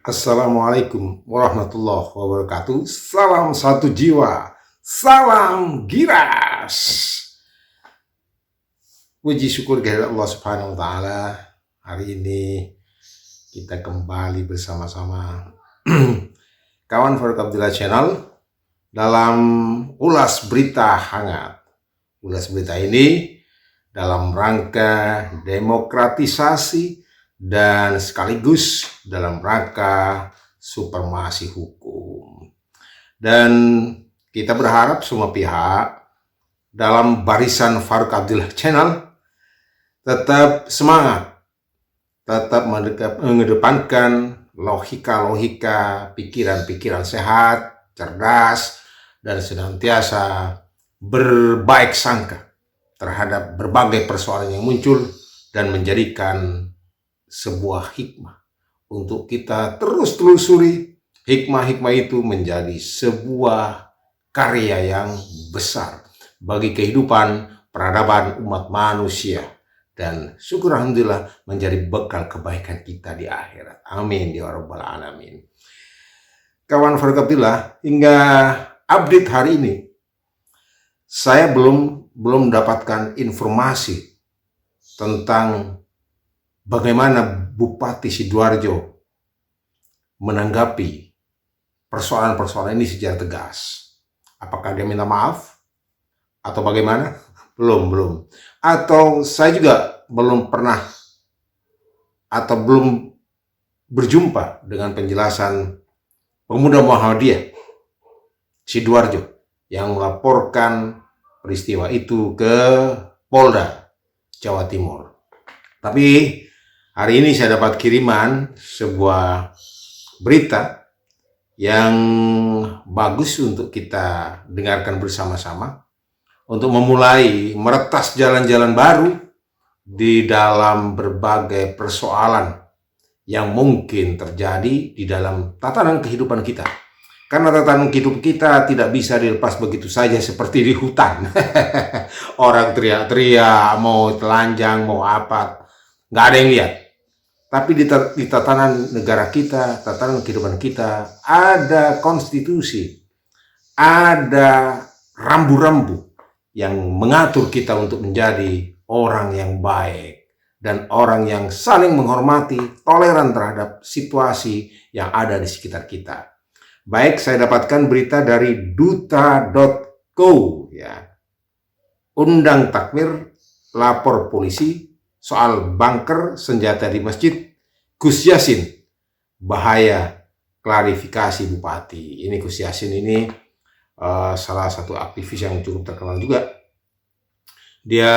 Assalamualaikum warahmatullahi wabarakatuh. Salam satu jiwa, salam giras. Puji syukur kehadirat Allah Subhanahu wa Ta'ala. Hari ini kita kembali bersama-sama kawan Farouk Abdillah Channel dalam ulas berita hangat. Ulas berita ini dalam rangka demokratisasi dan sekaligus dalam rangka supremasi hukum. Dan kita berharap semua pihak dalam barisan Farouk Abdillah Channel tetap semangat, tetap mengedepankan logika-logika, pikiran-pikiran sehat, cerdas, dan senantiasa berbaik sangka terhadap berbagai persoalan yang muncul dan menjadikan sebuah hikmah untuk kita terus telusuri. Hikmah-hikmah itu menjadi sebuah karya yang besar bagi kehidupan peradaban umat manusia, dan syukur alhamdulillah menjadi bekal kebaikan kita di akhirat. Amin ya rabbal alamin. Kawan Farouk Abdillah, hingga update hari ini saya belum mendapatkan informasi tentang bagaimana Bupati Sidoarjo menanggapi persoalan-persoalan ini secara tegas. Apakah dia minta maaf atau bagaimana? Belum. Atau saya juga belum pernah atau belum berjumpa dengan penjelasan pemuda Muhammadiyah Sidoarjo yang melaporkan peristiwa itu ke Polda Jawa Timur. Tapi hari ini saya dapat kiriman sebuah berita yang bagus untuk kita dengarkan bersama-sama untuk memulai meretas jalan-jalan baru di dalam berbagai persoalan yang mungkin terjadi di dalam tatanan kehidupan kita. Karena tatanan hidup kita tidak bisa dilepas begitu saja seperti di hutan. Orang teriak-teriak, mau telanjang, mau apa, nggak ada yang lihat. Tapi di tatanan negara kita, tatanan kehidupan kita, ada konstitusi, ada rambu-rambu yang mengatur kita untuk menjadi orang yang baik dan orang yang saling menghormati, toleran terhadap situasi yang ada di sekitar kita. Baik, saya dapatkan berita dari duta.co ya. Undang takmir, lapor polisi soal bunker senjata di masjid, Gus Yassin bahaya, klarifikasi bupati. Ini Gus Yassin ini salah satu aktivis yang cukup terkenal juga. Dia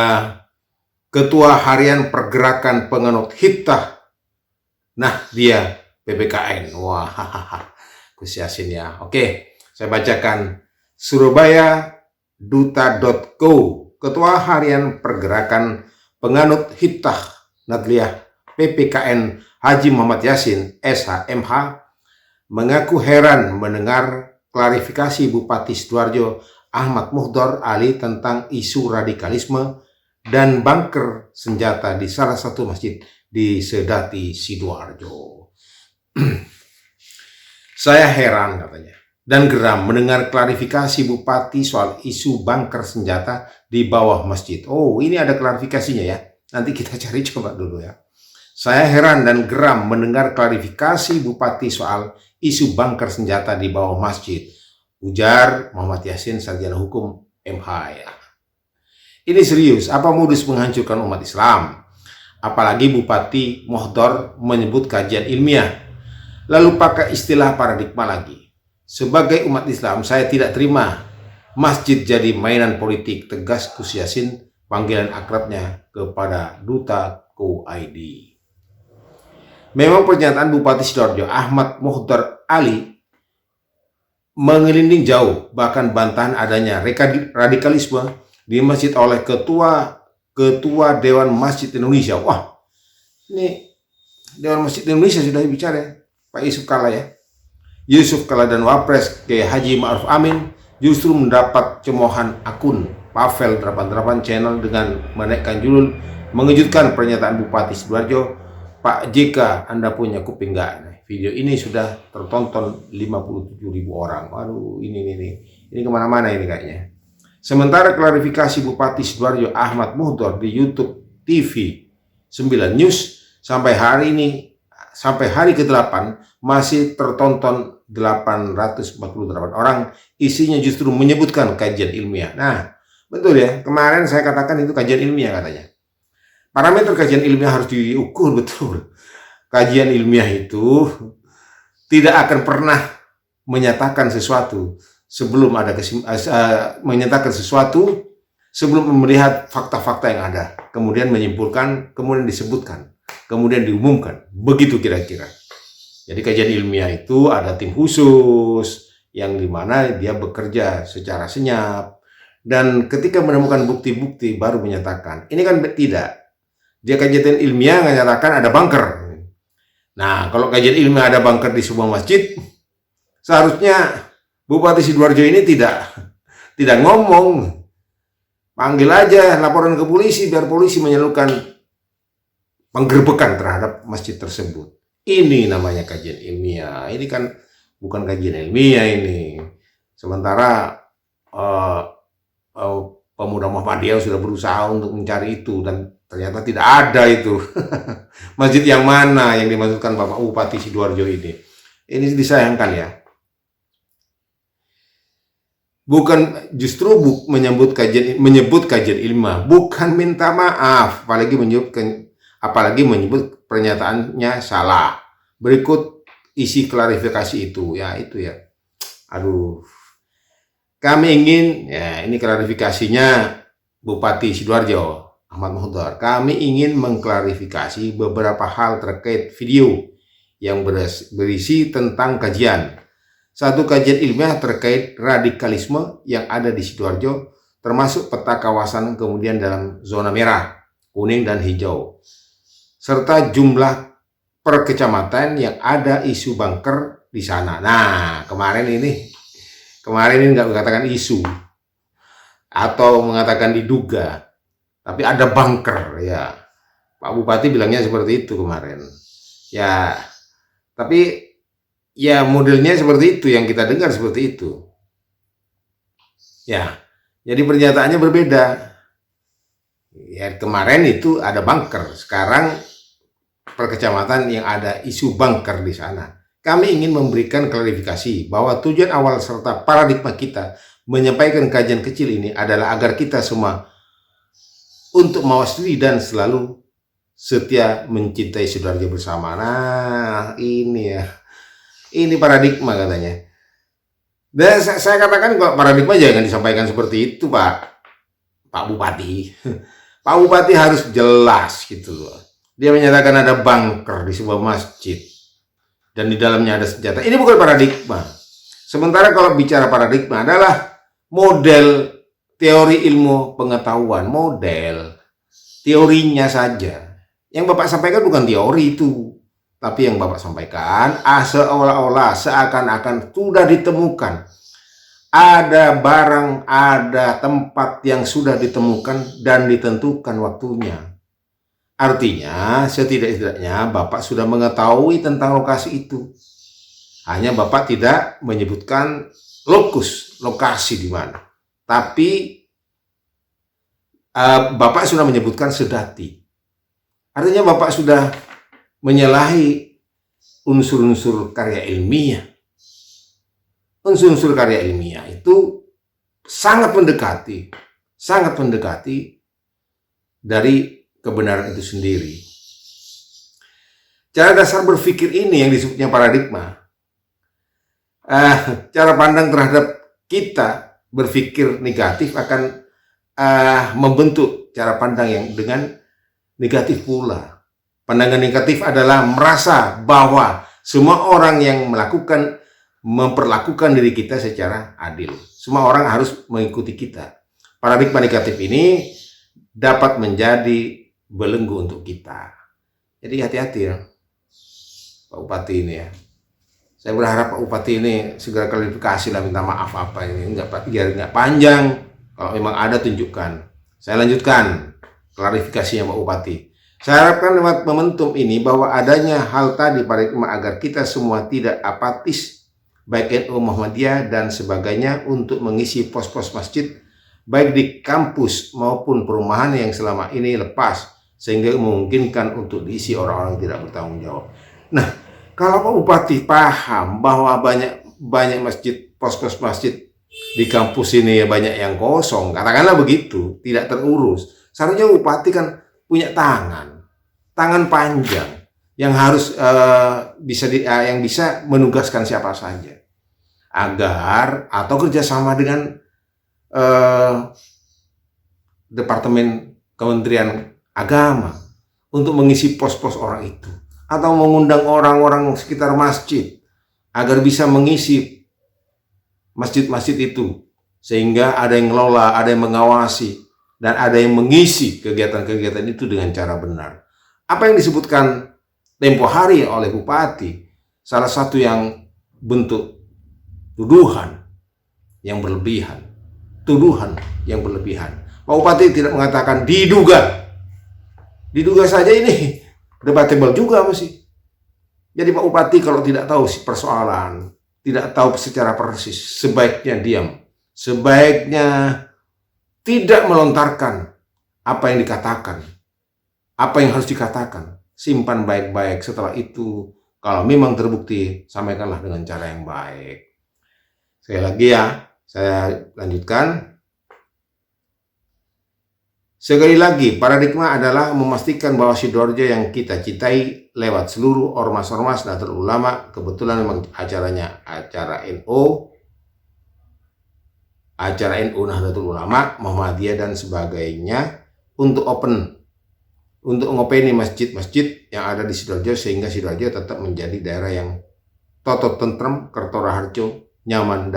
ketua harian pergerakan penganut Hibtah. Nah, dia PPKN. Wah, Gus Yassin ya. Oke, saya bacakan. Surabaya, duta.co, ketua harian pergerakan penganut Hibtah Nadliyah PPKN Haji Muhammad Yassin SHMH mengaku heran mendengar klarifikasi Bupati Sidoarjo Ahmad Muhdor Ali tentang isu radikalisme dan bunker senjata di salah satu masjid di Sedati, Sidoarjo. Saya heran, katanya, dan geram mendengar klarifikasi Bupati soal isu bunker senjata di bawah masjid. Oh, ini ada klarifikasinya ya. Nanti kita cari coba dulu ya. Saya heran dan geram mendengar klarifikasi Bupati soal isu bunker senjata di bawah masjid, ujar Muhammad Yassin, sarjana hukum MH ya. Ini serius, apa modus menghancurkan umat Islam? Apalagi Bupati Muhdor menyebut kajian ilmiah, lalu pakai istilah paradigma lagi. Sebagai umat Islam, saya tidak terima masjid jadi mainan politik, tegas Gus Yassin, panggilan akrabnya kepada duta.co.id. Memang pernyataan Bupati Sidoarjo Ahmad Muhdor Ali mengelinding jauh, bahkan bantahan adanya radikalisme di masjid oleh ketua Dewan Masjid Indonesia. Wah, ini Dewan Masjid Indonesia sudah bicara, Pak Yusuf Kala ya. Yusuf Kala dan Wapres ke Haji Ma'ruf Amin justru mendapat cemoohan akun Pavel 88 Channel dengan menaikkan judul mengejutkan pernyataan Bupati Sidoarjo, Pak JK, Anda punya kuping nggak? video ini sudah tertonton 57.000 orang. Waduh, ini kemana-mana ini kayaknya. Sementara klarifikasi Bupati Sidoarjo Ahmad Muhdor di YouTube TV 9 News sampai hari ini, sampai hari ke-8 masih tertonton 848 orang. Isinya justru menyebutkan kajian ilmiah. Nah, betul ya, kemarin saya katakan itu kajian ilmiah katanya. Parameter kajian ilmiah harus diukur betul. Kajian ilmiah itu tidak akan pernah menyatakan sesuatu sebelum ada menyatakan sesuatu sebelum melihat fakta-fakta yang ada, kemudian menyimpulkan, kemudian disebutkan, kemudian diumumkan. Begitu kira-kira. Jadi kajian ilmiah itu ada tim khusus yang dimana dia bekerja secara senyap, dan ketika menemukan bukti-bukti baru menyatakan. Ini kan tidak. Dia kajian ilmiah menyatakan ada bunker. Nah, kalau kajian ilmiah ada bunker di sebuah masjid, seharusnya Bupati Sidoarjo ini tidak ngomong. Panggil aja laporan ke polisi biar polisi menyalurkan penggerbekan terhadap masjid tersebut. Ini namanya kajian ilmiah. Ini kan bukan kajian ilmiah ini. Sementara pemuda Muhammadiyah sudah berusaha untuk mencari itu dan ternyata tidak ada itu. Masjid yang mana yang dimaksudkan Bapak Bupati Sidoarjo ini? Ini disayangkan ya. Bukan justru menyebut kajian ilmiah, bukan minta maaf, apalagi menyebut pernyataannya salah. Berikut isi klarifikasi itu ya. Aduh. Kami ingin, ya ini klarifikasinya Bupati Sidoarjo Ahmad Muhdor. Kami ingin mengklarifikasi beberapa hal terkait video yang berisi tentang kajian. Satu, kajian ilmiah terkait radikalisme yang ada di Sidoarjo, termasuk peta kawasan kemudian dalam zona merah, kuning, dan hijau. Serta jumlah per kecamatan yang ada isu bunker di sana. Nah, kemarin ini nggak mengatakan isu atau mengatakan diduga, tapi ada bunker ya. Pak Bupati bilangnya seperti itu kemarin. Ya, tapi ya modelnya seperti itu yang kita dengar seperti itu. Ya, jadi pernyataannya berbeda. Ya, kemarin itu ada bunker, sekarang per kecamatan yang ada isu bunker di sana. Kami ingin memberikan klarifikasi bahwa tujuan awal serta paradigma kita menyampaikan kajian kecil ini adalah agar kita semua untuk mawas diri dan selalu setia mencintai Sidoarjo bersama. Nah, ini ya. Ini paradigma katanya. Dan saya katakan kalau paradigma jangan disampaikan seperti itu, Pak Bupati. Pak Bupati harus jelas gitu loh. Dia menyatakan ada bunker di sebuah masjid dan di dalamnya ada senjata. Ini bukan paradigma. Sementara kalau bicara paradigma adalah model teori ilmu pengetahuan, model teorinya saja. Yang Bapak sampaikan bukan teori itu. Tapi yang Bapak sampaikan seolah-olah seakan-akan sudah ditemukan. Ada barang, ada tempat yang sudah ditemukan dan ditentukan waktunya. Artinya setidak-tidaknya Bapak sudah mengetahui tentang lokasi itu. Hanya Bapak tidak menyebutkan lokasi di mana. Tapi Bapak sudah menyebutkan sedati. Artinya Bapak sudah menyalahi unsur-unsur karya ilmiah. Unsur-unsur karya ilmiah itu sangat mendekati dari kebenaran itu sendiri. Cara dasar berpikir ini yang disebutnya paradigma. Cara pandang terhadap kita berpikir negatif akan membentuk cara pandang yang dengan negatif pula. Pandangan negatif adalah merasa bahwa semua orang yang memperlakukan diri kita secara adil. Semua orang harus mengikuti kita. Paradigma negatif ini dapat menjadi belenggu untuk kita. Jadi hati-hati ya, Pak Bupati ini ya. Saya berharap Pak Bupati ini segera klarifikasi lah, minta maaf apa ini. Biar nggak panjang. Kalau memang ada tunjukkan. Saya lanjutkan klarifikasinya Pak Bupati. Saya harapkan lewat momentum ini bahwa adanya hal tadi paradigma agar kita semua tidak apatis, baik NU Muhammadiyah dan sebagainya, untuk mengisi pos-pos masjid baik di kampus maupun perumahan yang selama ini lepas, sehingga memungkinkan untuk diisi orang-orang yang tidak bertanggung jawab. Nah, kalau Pak Bupati paham bahwa banyak masjid, pos-pos masjid di kampus ini banyak yang kosong, katakanlah begitu, tidak terurus, seharusnya Bupati kan punya tangan panjang yang harus yang bisa menugaskan siapa saja agar, atau kerjasama dengan Departemen Kementerian Agama untuk mengisi pos-pos orang itu, atau mengundang orang-orang sekitar masjid agar bisa mengisi masjid-masjid itu, sehingga ada yang ngelola, ada yang mengawasi, dan ada yang mengisi kegiatan-kegiatan itu dengan cara benar. Apa yang disebutkan tempo hari oleh Bupati, salah satu yang bentuk tuduhan yang berlebihan. Pak Bupati tidak mengatakan diduga. Diduga saja ini debatable juga masih. Jadi Pak Bupati kalau tidak tahu persoalan, tidak tahu secara persis, sebaiknya diam. Sebaiknya tidak melontarkan apa yang dikatakan, apa yang harus dikatakan. Simpan baik-baik. Setelah itu, kalau memang terbukti, sampaikanlah dengan cara yang baik. Sekali lagi ya, saya lanjutkan. Sekali lagi, paradigma adalah memastikan bahwa Sidoarjo yang kita citai lewat seluruh ormas-ormas Nahdlatul Ulama, kebetulan memang acaranya acara NU Nahdlatul Ulama, Muhammadiyah dan sebagainya, untuk ngopeni masjid-masjid yang ada di Sidoarjo, sehingga Sidoarjo tetap menjadi daerah yang totot tentrem, Kertoraharjo, nyaman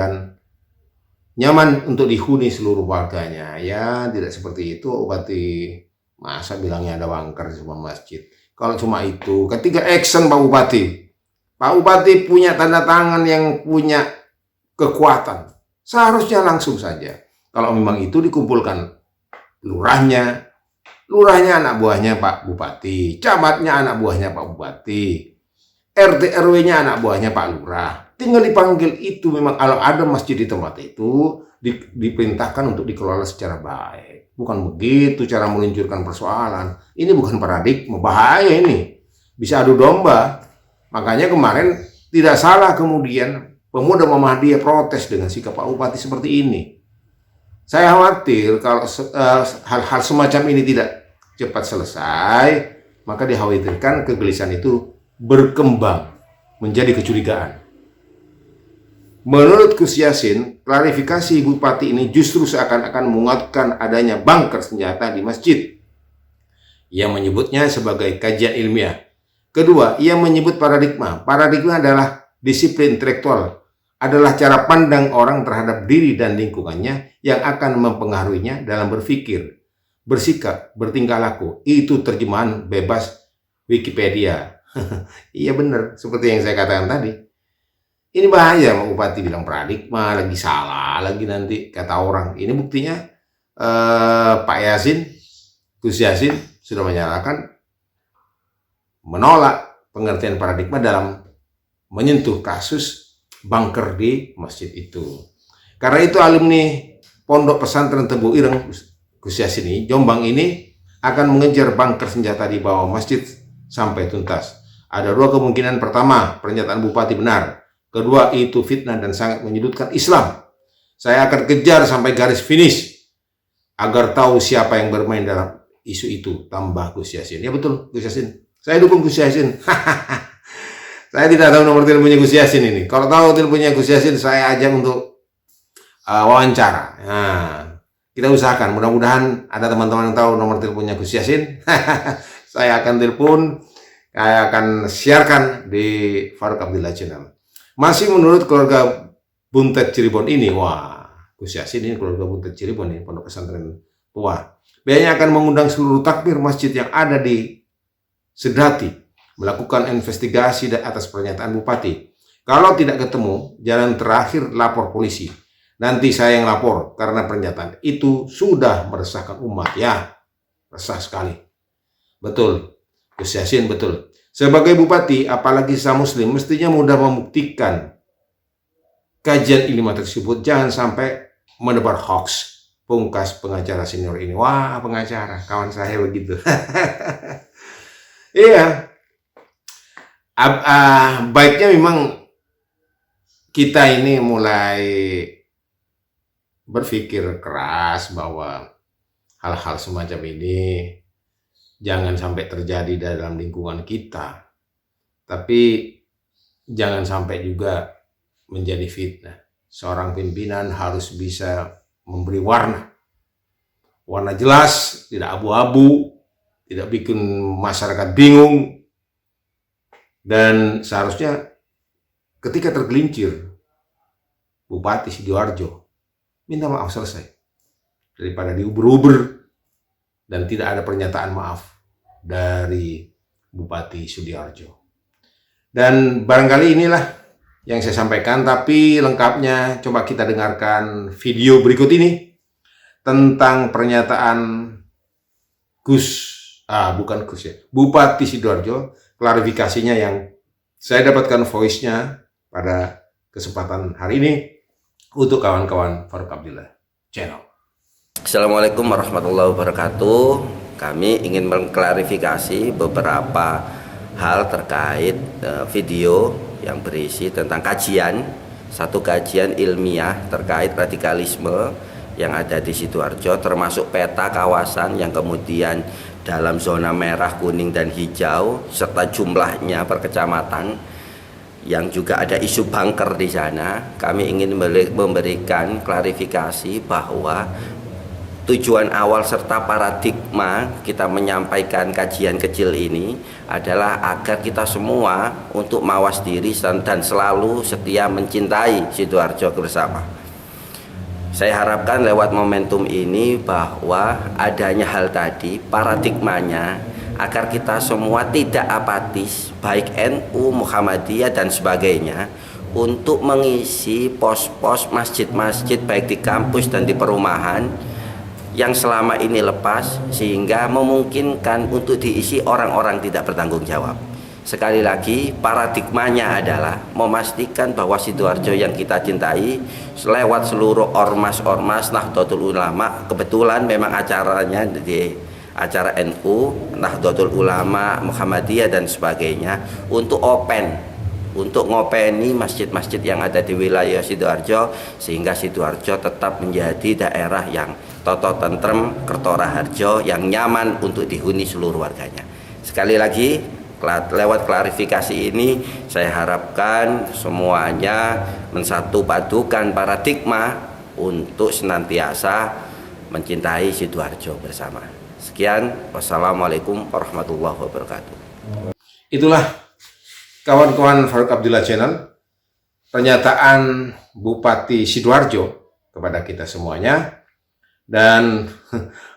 untuk dihuni seluruh warganya. Ya, tidak seperti itu Bupati. Masa bilangnya ada bangker di semua masjid. Kalau cuma itu, ketika action Pak Bupati punya tanda tangan yang punya kekuatan, seharusnya langsung saja. Kalau memang itu dikumpulkan lurahnya anak buahnya Pak Bupati, camatnya anak buahnya Pak Bupati, RT RW-nya anak buahnya Pak Lurah. Tinggal dipanggil itu. Memang kalau ada masjid di tempat itu, diperintahkan untuk dikelola secara baik. Bukan begitu cara meluncurkan persoalan. Ini bukan paradigma, bahaya ini. Bisa adu domba. Makanya kemarin tidak salah kemudian pemuda Muhammadiyah protes dengan sikap Pak Bupati seperti ini. Saya khawatir kalau hal-hal semacam ini tidak cepat selesai, maka dikhawatirkan kegelisahan itu berkembang menjadi kecurigaan. Menurut Gus Yassin, klarifikasi Bupati ini justru seakan-akan menguatkan adanya bunker senjata di masjid. Ia menyebutnya sebagai kajian ilmiah. Kedua, ia menyebut paradigma. Paradigma adalah disiplin intelektual, adalah cara pandang orang terhadap diri dan lingkungannya yang akan mempengaruhinya dalam berpikir, bersikap, bertingkah laku. Itu terjemahan bebas Wikipedia. Iya benar, seperti yang saya katakan tadi. Ini bahaya, Pak Bupati bilang paradigma, lagi salah lagi nanti kata orang. Ini buktinya Pak Gus Yassin sudah menyatakan menolak pengertian paradigma dalam menyentuh kasus bunker di masjid itu. Karena itu alumni Pondok Pesantren Tebu Ireng Gus Yassin ini, Jombang ini, akan mengejar bunker senjata di bawah masjid sampai tuntas. Ada dua kemungkinan. Pertama, pernyataan Bupati benar. Kedua, itu fitnah dan sangat menyudutkan Islam. Saya akan kejar sampai garis finish agar tahu siapa yang bermain dalam isu itu, tambah Gus Yassin. Ya betul, Gus Yassin. Saya dukung Gus Yassin. Saya tidak tahu nomor teleponnya Gus Yassin ini. Kalau tahu teleponnya Gus Yassin, saya ajak untuk wawancara. Nah, kita usahakan. Mudah-mudahan ada teman-teman yang tahu nomor teleponnya Gus Yassin. Saya akan telepon, saya akan siarkan di Farouk Abdillah Channel. Masih menurut keluarga Buntet Cirebon ini, wah, Gus Yassin ini keluarga Buntet Cirebon ini, Pondok Pesantren tua. Biasanya akan mengundang seluruh takmir masjid yang ada di Sedati, melakukan investigasi atas pernyataan Bupati. Kalau tidak ketemu, jalan terakhir lapor polisi. Nanti saya yang lapor karena pernyataan itu sudah meresahkan umat. Ya, resah sekali. Betul, Gus Yassin betul. Sebagai bupati, apalagi sesama muslim, mestinya mudah membuktikan kajian ilmiah tersebut. Jangan sampai menebar hoax. Pungkas pengacara senior ini, wah pengacara, kawan saya begitu. Iya, baiknya memang kita ini mulai berpikir keras bahwa hal-hal semacam ini jangan sampai terjadi dalam lingkungan kita. Tapi jangan sampai juga menjadi fitnah. Seorang pimpinan harus bisa memberi warna jelas, tidak abu-abu, tidak bikin masyarakat bingung, dan seharusnya ketika tergelincir Bupati Sidoarjo minta maaf, selesai, daripada diuber-uber dan tidak ada pernyataan maaf dari Bupati Sidoarjo. Dan barangkali inilah yang saya sampaikan, tapi lengkapnya coba kita dengarkan video berikut ini tentang pernyataan Bupati Sidoarjo, klarifikasinya yang saya dapatkan voice-nya pada kesempatan hari ini untuk kawan-kawan Farouk Abdillah Channel. Assalamualaikum warahmatullahi wabarakatuh. Kami ingin mengklarifikasi beberapa hal terkait video yang berisi tentang satu kajian ilmiah terkait radikalisme yang ada di Sidoarjo, termasuk peta kawasan yang kemudian dalam zona merah, kuning, dan hijau, serta jumlahnya per kecamatan, yang juga ada isu bunker di sana. Kami ingin memberikan klarifikasi bahwa tujuan awal serta paradigma kita menyampaikan kajian kecil ini adalah agar kita semua untuk mawas diri dan selalu setia mencintai Sidoarjo bersama. Saya harapkan lewat momentum ini bahwa adanya hal tadi, paradigmanya, agar kita semua tidak apatis, baik NU, Muhammadiyah, dan sebagainya, untuk mengisi pos-pos masjid-masjid baik di kampus dan di perumahan yang selama ini lepas, sehingga memungkinkan untuk diisi orang-orang tidak bertanggung jawab. Sekali lagi, paradigmanya adalah memastikan bahwa Sidoarjo yang kita cintai lewat seluruh ormas-ormas Nahdlatul Ulama. Kebetulan memang acaranya di acara NU, Nahdlatul Ulama, Muhammadiyah, dan sebagainya, untuk untuk ngopeni masjid-masjid yang ada di wilayah Sidoarjo, sehingga Sidoarjo tetap menjadi daerah yang toto tentrem, Kertoraharjo, yang nyaman untuk dihuni seluruh warganya. Sekali lagi, lewat klarifikasi ini saya harapkan semuanya mensatu padukan paradigma untuk senantiasa mencintai Sidoarjo bersama. Sekian, wassalamualaikum warahmatullahi wabarakatuh. Itulah kawan-kawan Farouk Abdillah Channel, pernyataan Bupati Sidoarjo kepada kita semuanya, dan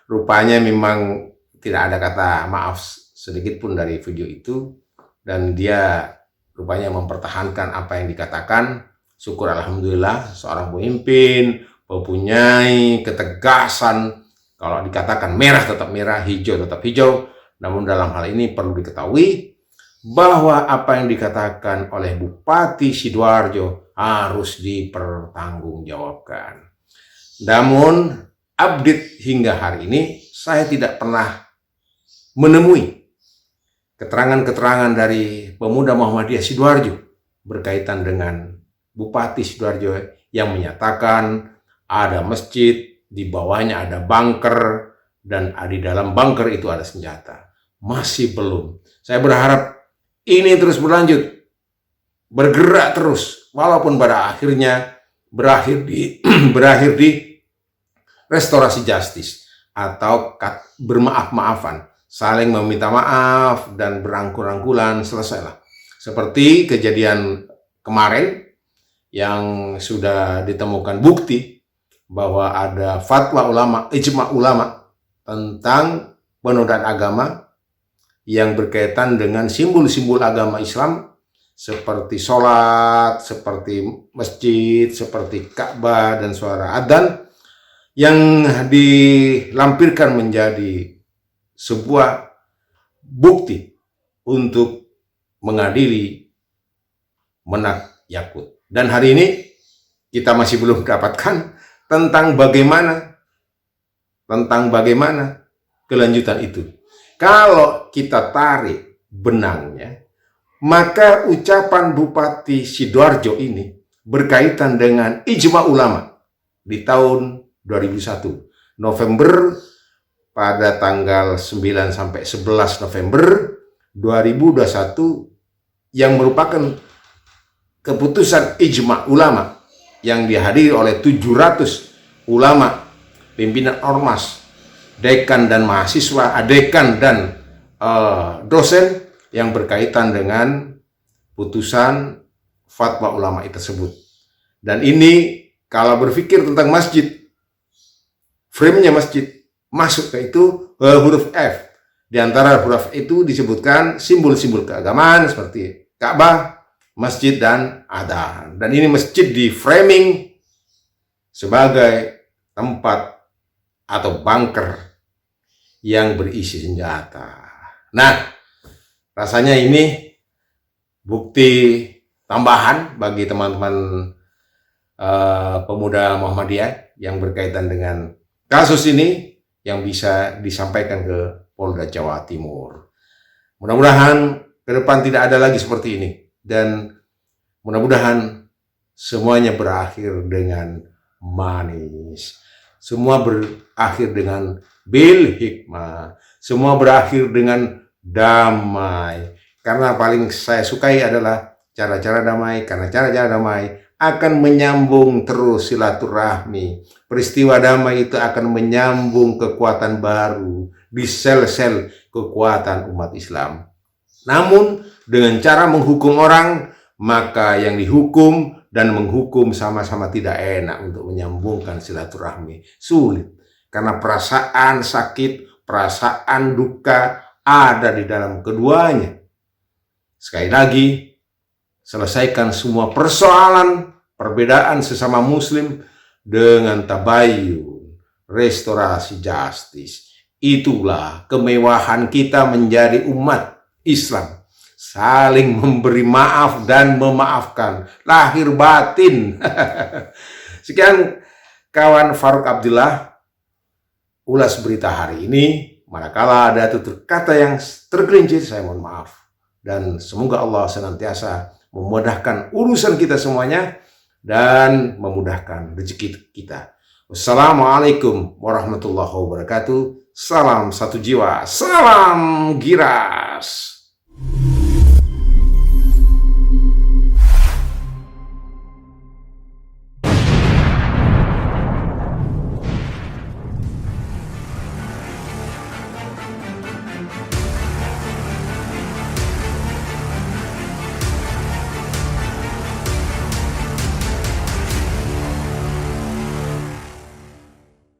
rupanya memang tidak ada kata maaf sedikit pun dari video itu, dan dia rupanya mempertahankan apa yang dikatakan. Syukur alhamdulillah, seorang pemimpin mempunyai ketegasan. Kalau dikatakan merah tetap merah, hijau tetap hijau. Namun dalam hal ini perlu diketahui bahwa apa yang dikatakan oleh Bupati Sidoarjo harus dipertanggungjawabkan. Namun update hingga hari ini saya tidak pernah menemui keterangan-keterangan dari pemuda Muhammadiyah Sidoarjo berkaitan dengan Bupati Sidoarjo yang menyatakan ada masjid, di bawahnya ada bunker, dan di dalam bunker itu ada senjata. Masih belum. Saya berharap ini terus berlanjut, bergerak terus, walaupun pada akhirnya berakhir di restorasi justice atau bermaaf-maafan, saling meminta maaf dan berangkul-angkulan, selesailah. Seperti kejadian kemarin yang sudah ditemukan bukti bahwa ada fatwa ulama, ijma ulama tentang penodaan agama yang berkaitan dengan simbol-simbol agama Islam seperti sholat, seperti masjid, seperti Ka'bah dan suara adzan yang dilampirkan menjadi sebuah bukti untuk mengadili Menak Yakut. Dan hari ini kita masih belum dapatkan tentang bagaimana kelanjutan itu. Kalau kita tarik benangnya, maka ucapan Bupati Sidoarjo ini berkaitan dengan ijma ulama di tahun 2001 November, pada tanggal 9 sampai 11 November 2021, yang merupakan keputusan ijma ulama yang dihadiri oleh 700 ulama, pimpinan ormas, dekan dan mahasiswa, dekan dan dosen, yang berkaitan dengan putusan fatwa ulama tersebut. Dan ini kalau berpikir tentang masjid, frame-nya masjid masuk ke itu huruf F. Di antara huruf itu disebutkan simbol-simbol keagamaan seperti Ka'bah, masjid, dan adzan. Dan ini masjid di framing sebagai tempat atau bunker yang berisi senjata. Nah, rasanya ini bukti tambahan bagi teman-teman pemuda Muhammadiyah yang berkaitan dengan kasus ini, yang bisa disampaikan ke Polda Jawa Timur. Mudah-mudahan ke depan tidak ada lagi seperti ini, dan mudah-mudahan semuanya berakhir dengan manis. Semua berakhir dengan bil hikmah. Semua berakhir dengan damai. Karena paling saya sukai adalah cara-cara damai, karena cara-cara damai akan menyambung terus silaturahmi. Peristiwa damai itu akan menyambung kekuatan baru di sel-sel kekuatan umat Islam. Namun dengan cara menghukum orang, maka yang dihukum dan menghukum sama-sama tidak enak untuk menyambungkan silaturahmi. Sulit, karena perasaan sakit, perasaan duka ada di dalam keduanya. Sekali lagi, selesaikan semua persoalan perbedaan sesama muslim dengan tabayun, restorasi justice. Itulah kemewahan kita menjadi umat Islam. Saling memberi maaf dan memaafkan, lahir batin. Sekian kawan Farouk Abdillah, ulas berita hari ini. Manakala ada tutur kata yang tergelincir, saya mohon maaf. Dan semoga Allah senantiasa memudahkan urusan kita semuanya dan memudahkan rezeki kita. Wassalamualaikum warahmatullahi wabarakatuh. Salam satu jiwa, salam Giras.